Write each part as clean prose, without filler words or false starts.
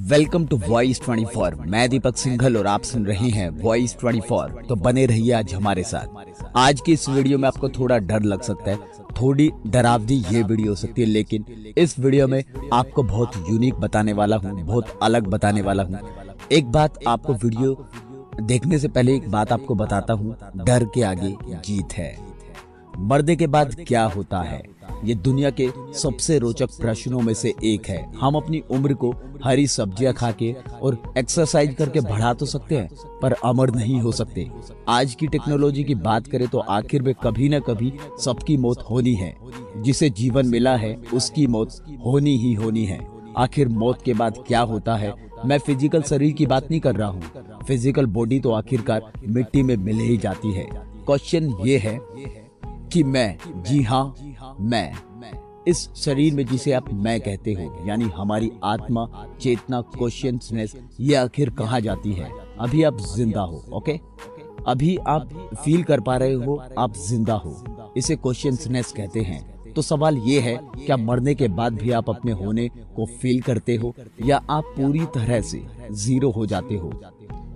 Welcome to voice 24। मैं दीपक सिंघल और आप सुन रहे हैं वॉइस 24। तो बने रहिए आज हमारे साथ। आज की इस वीडियो में आपको थोड़ा डर लग सकता है, थोड़ी डरावनी ये वीडियो हो सकती है, लेकिन इस वीडियो में आपको बहुत यूनिक बताने वाला हूँ, बहुत अलग बताने वाला हूँ। एक बात आपको वीडियो देखने से पहले एक बात आपको बताता हूँ, डर के आगे जीत है। मरने के बाद क्या होता है, ये दुनिया के सबसे रोचक प्रश्नों में से एक है। हम अपनी उम्र को हरी सब्जियां खा के और एक्सरसाइज करके बढ़ा तो सकते हैं, पर अमर नहीं हो सकते। आज की टेक्नोलॉजी की बात करें तो आखिर में कभी न कभी सबकी मौत होनी है। जिसे जीवन मिला है उसकी मौत होनी ही होनी है। आखिर मौत के बाद क्या होता है? मैं फिजिकल शरीर की बात नहीं कर रहा हूँ। फिजिकल बॉडी तो आखिरकार मिट्टी में मिल ही जाती है। क्वेश्चन ये है कि मैं, जी हाँ मैं, इस शरीर में जिसे आप मैं कहते हो, यानी हमारी आत्मा, चेतना, कॉन्शियसनेस, ये आखिर कहाँ जाती है? अभी आप जिंदा हो, ओके? अभी आप फील कर पा रहे हो आप जिंदा हो, इसे कॉन्शियसनेस कहते हैं। तो सवाल ये है, क्या मरने के बाद भी आप अपने होने को फील करते हो या आप पूरी तरह से जीरो हो जाते हो?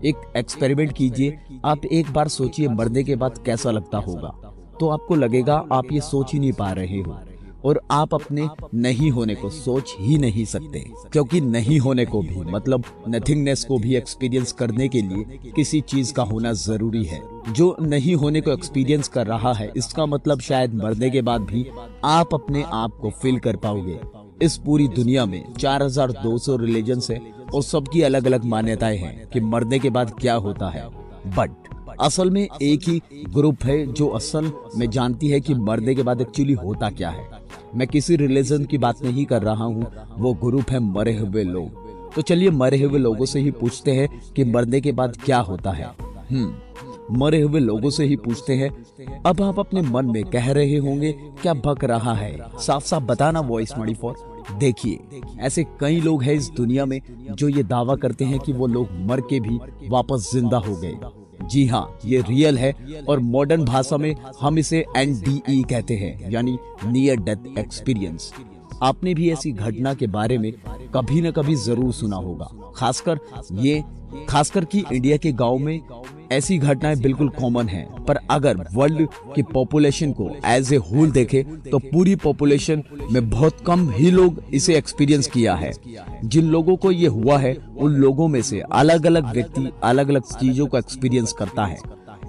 एक एक्सपेरिमेंट कीजिए। आप एक बार सोचिए मरने के बाद कैसा लगता होगा। तो आपको लगेगा आप ये सोच ही नहीं पा रहे हो और आप अपने नहीं होने को सोच ही नहीं सकते, क्योंकि नहीं होने को भी, मतलब नथिंगनेस को भी एक्सपीरियंस करने के लिए किसी चीज का होना जरूरी है। जो नहीं होने को एक्सपीरियंस कर रहा है, इसका मतलब शायद मरने के बाद भी आप अपने आप को फील कर पाओगे। इस पूरी दुनिया में 4200 रिलीजन्स है और सबकी अलग अलग मान्यताएं हैं कि मरने के बाद क्या होता है, बट असल में एक ही ग्रुप है जो असल में जानती है कि मरने के बाद एक्चुअली होता क्या है। मैं किसी रिलीजन की बात नहीं कर रहा हूँ, वो ग्रुप है मरे हुए लोग। तो चलिए मरे हुए लोगों से ही पूछते हैं कि मरने के बाद क्या होता है। मरे हुए लोगों से ही पूछते हैं। अब आप अपने मन में कह रहे होंगे क्या बक रहा है, साफ साफ बताना वॉइस 24। देखिए, ऐसे कई लोग हैं इस दुनिया में जो ये दावा करते हैं कि वो लोग मर के भी वापस जिंदा हो गए। जी हाँ, ये रियल है और मॉडर्न भाषा में हम इसे NDE कहते हैं, यानी नियर डेथ एक्सपीरियंस। आपने भी ऐसी घटना के बारे में कभी न कभी जरूर सुना होगा। खासकर कि इंडिया के गांव में ऐसी घटनाएं बिल्कुल कॉमन हैं। पर अगर वर्ल्ड की पॉपुलेशन को एज ए होल देखें तो पूरी पॉपुलेशन में बहुत कम ही लोग इसे एक्सपीरियंस किया है। जिन लोगों को ये हुआ है उन लोगों में से अलग अलग व्यक्ति अलग अलग चीजों को एक्सपीरियंस करता है।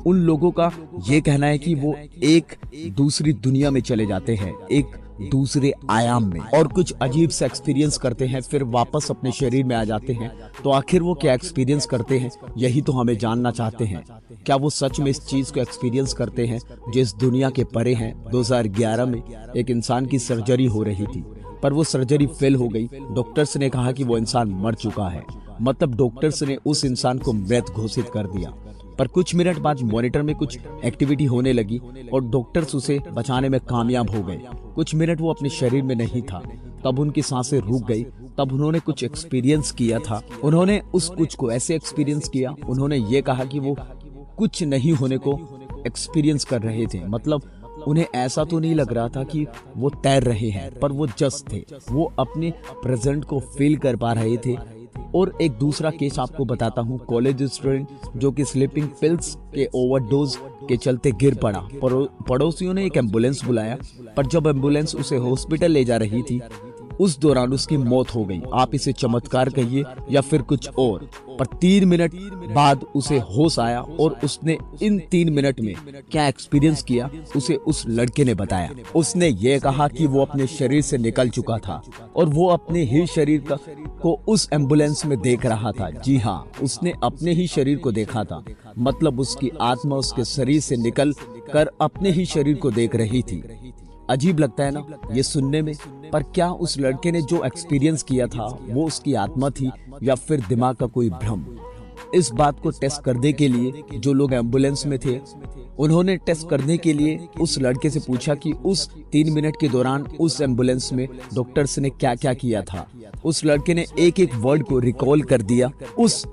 उन लोगों का ये कहना है कि वो एक दूसरी दुनिया में चले जाते हैं, एक दूसरे आयाम में, और कुछ अजीब सा एक्सपीरियंस करते हैं, फिर वापस अपने शरीर में आ जाते हैं। तो आखिर वो क्या एक्सपीरियंस करते हैं, यही तो हमें जानना चाहते हैं। क्या वो सच में इस चीज को एक्सपीरियंस करते हैं जो इस दुनिया के परे हैं? 2011 में एक इंसान की सर्जरी हो रही थी, पर वो सर्जरी फेल हो गई। डॉक्टर्स ने कहा कि वो इंसान मर चुका है, मतलब डॉक्टर्स ने उस इंसान को मृत घोषित कर दिया। पर कुछ मिनट बाद मॉनिटर में कुछ एक्टिविटी होने लगी और डॉक्टर्स उसे बचाने में कामयाब हो गए। कुछ मिनट वो अपने शरीर में नहीं था, तब उनकी सांसें रुक गई। तब उन्होंने कुछ एक्सपीरियंस किया था। उन्होंने उस कुछ को ऐसे एक्सपीरियंस किया, उन्होंने ये कहा कि वो कुछ नहीं होने को एक्सपीरियंस कर रहे थे। मतलब उन्हें ऐसा तो नहीं लग रहा था कि वो तैर रहे हैं, पर वो जस्ट थे, वो अपने प्रेजेंट को फील कर पा रहे थे। और एक दूसरा केस आपको बताता हूँ। कॉलेज स्टूडेंट जो कि स्लीपिंग पिल्स के ओवरडोज के चलते गिर पड़ा। पड़ोसियों ने एक एम्बुलेंस बुलाया, पर जब एम्बुलेंस उसे हॉस्पिटल ले जा रही थी उस दौरान उसकी मौत हो गई। आप इसे चमत्कार कहिए या फिर कुछ और, पर 3 मिनट बाद उसे होश आया और उसने इन 3 मिनट में क्या एक्सपीरियंस किया उसे उस लड़के ने बताया। उसने ये कहा कि वो अपने शरीर से निकल चुका था और वो अपने ही शरीर को उस एम्बुलेंस में देख रहा था। जी हाँ, उसने अपने ही शरीर को देखा था, मतलब उसकी आत्मा उसके शरीर से निकल कर अपने ही शरीर को देख रही थी। अजीब लगता है ना ये सुनने में, पर क्या उस लड़के ने जो एक्सपीरियंस किया था वो उसकी आत्मा थी या फिर दिमाग का कोई भ्रम? इस बात को टेस्ट करने के लिए जो लोग एम्बुलेंस में थे, उन्होंने टेस्ट करने के लिए उस लड़के से पूछा कि उस 3 मिनट के दौरान उस एम्बुलेंस में डॉक्टर्स ने क्या क्या किया था। उस लड़के ने एक एक वर्ड को रिकॉल कर दिया। उस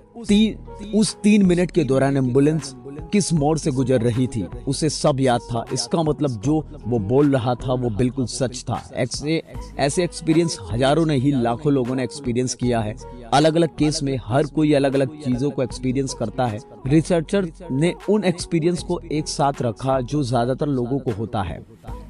3 मिनट के दौरान एम्बुलेंस किस मोड़ से गुजर रही थी उसे सब याद था। इसका मतलब जो वो बोल रहा था वो बिल्कुल सच था। ऐसे एक्सपीरियंस हजारों नहीं लाखों लोगों ने एक्सपीरियंस किया है। अलग अलग केस में हर कोई अलग अलग चीजों को एक्सपीरियंस करता है। रिसर्चर ने उन एक्सपीरियंस को एक साथ रखा जो ज्यादातर लोगों को होता है।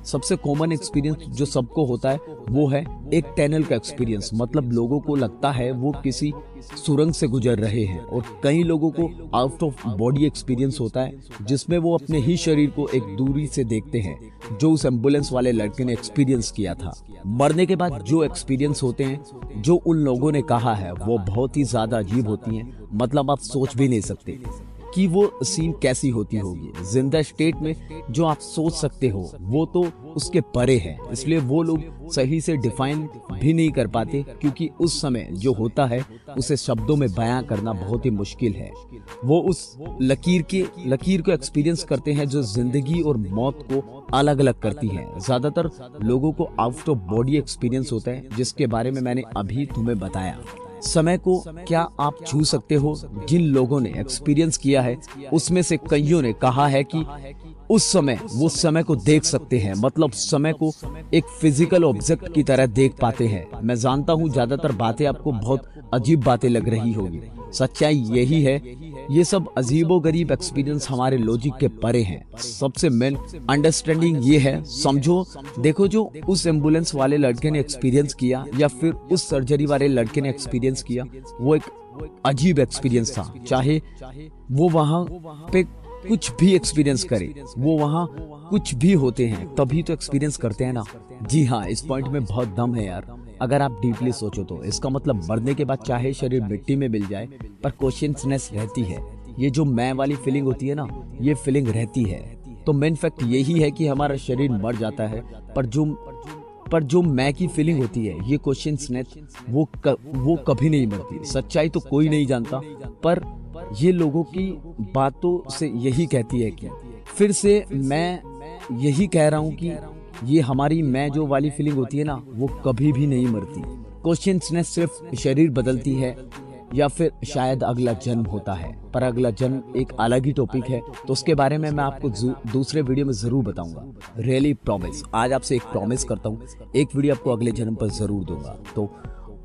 सबसे कॉमन एक्सपीरियंस जो सबको होता है वो है एक टनल का एक्सपीरियंस। मतलब लोगों को लगता है वो किसी सुरंग से गुजर रहे हैं। और कई लोगों को आउट ऑफ बॉडी एक्सपीरियंस होता है जिसमें वो अपने ही शरीर को एक दूरी से देखते हैं, जो उस एम्बुलेंस वाले लड़के ने एक्सपीरियंस किया था। मरने के बाद जो एक्सपीरियंस होते हैं जो उन लोगों ने कहा है वो बहुत ही ज्यादा अजीब होती हैं। मतलब आप सोच भी नहीं सकते कि वो सीन कैसी होती होगी। जिंदा स्टेट में जो आप सोच सकते हो वो तो उसके परे है, इसलिए वो लोग सही से डिफाइन भी नहीं कर पाते, क्योंकि उस समय जो होता है उसे शब्दों में बयां करना बहुत ही मुश्किल है। वो उस लकीर को एक्सपीरियंस करते हैं जो जिंदगी और मौत को अलग अलग करती है। ज्यादातर लोगों को आउट ऑफ बॉडी एक्सपीरियंस होता है, जिसके बारे में मैंने अभी तुम्हें बताया। समय को क्या आप छू सकते हो? जिन लोगों ने एक्सपीरियंस किया है उसमें से कईयों ने कहा है कि उस समय वो समय को देख सकते हैं। मतलब समय को एक फिजिकल ऑब्जेक्ट की तरह देख पाते हैं। मैं जानता हूँ ज्यादातर बातें आपको बहुत अजीब बातें लग रही होगी। सच्चाई यही है, ये सब अजीबोगरीब एक्सपीरियंस हमारे लॉजिक के परे हैं। सबसे मेन अंडरस्टैंडिंग ये है, समझो देखो, जो उस एम्बुलेंस वाले लड़के ने एक्सपीरियंस किया या फिर उस सर्जरी वाले लड़के ने एक्सपीरियंस किया, वो एक अजीब एक्सपीरियंस था। चाहे वो वहां पे कुछ भी एक्सपीरियंस करे, वो वहां कुछ भी होते हैं तभी तो एक्सपीरियंस करते हैं ना। जी हाँ, इस पॉइंट में बहुत दम है यार। अगर आप डीपली सोचो तो इसका मतलब मरने के बाद चाहे शरीर मिट्टी में मिल जाए पर कॉन्शियसनेस रहती है। ये जो मैं वाली फीलिंग होती है ना, ये फीलिंग रहती है। तो मेन फैक्ट यही है कि हमारा शरीर मर जाता है पर जो मैं की फीलिंग होती है, ये कॉन्शियसनेस वो कभी नहीं मरती। सच्चाई तो कोई नहीं जानता, पर ये लोगों की बातों से यही कहती है कि फिर से मैं यही कह रहा हूँ कि ये हमारी मैं जो वाली फीलिंग होती है ना, वो कभी भी नहीं मरती। कॉन्शियसनेस सिर्फ शरीर बदलती है या फिर शायद अगला जन्म होता है, पर अगला जन्म एक अलग ही टॉपिक है, तो उसके बारे में मैं आपको दूसरे वीडियो में जरूर बताऊंगा। रियली प्रॉमिस, आज आपसे एक प्रॉमिस करता हूँ, एक वीडियो आपको अगले जन्म पर जरूर दूंगा। तो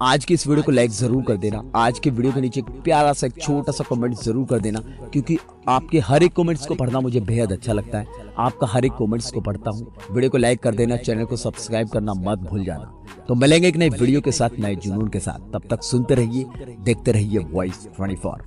आज की इस वीडियो को लाइक जरूर कर देना। आज के वीडियो के नीचे एक प्यारा सा एक छोटा सा कमेंट जरूर कर देना, क्योंकि आपके हर एक कमेंट्स को पढ़ना मुझे बेहद अच्छा लगता है। आपका हर एक कमेंट्स को पढ़ता हूँ। वीडियो को लाइक कर देना, चैनल को सब्सक्राइब करना मत भूल जाना। तो मिलेंगे एक नई वीडियो के साथ, नए जुनून के साथ। तब तक सुनते रहिए, देखते रहिए वॉइस 24।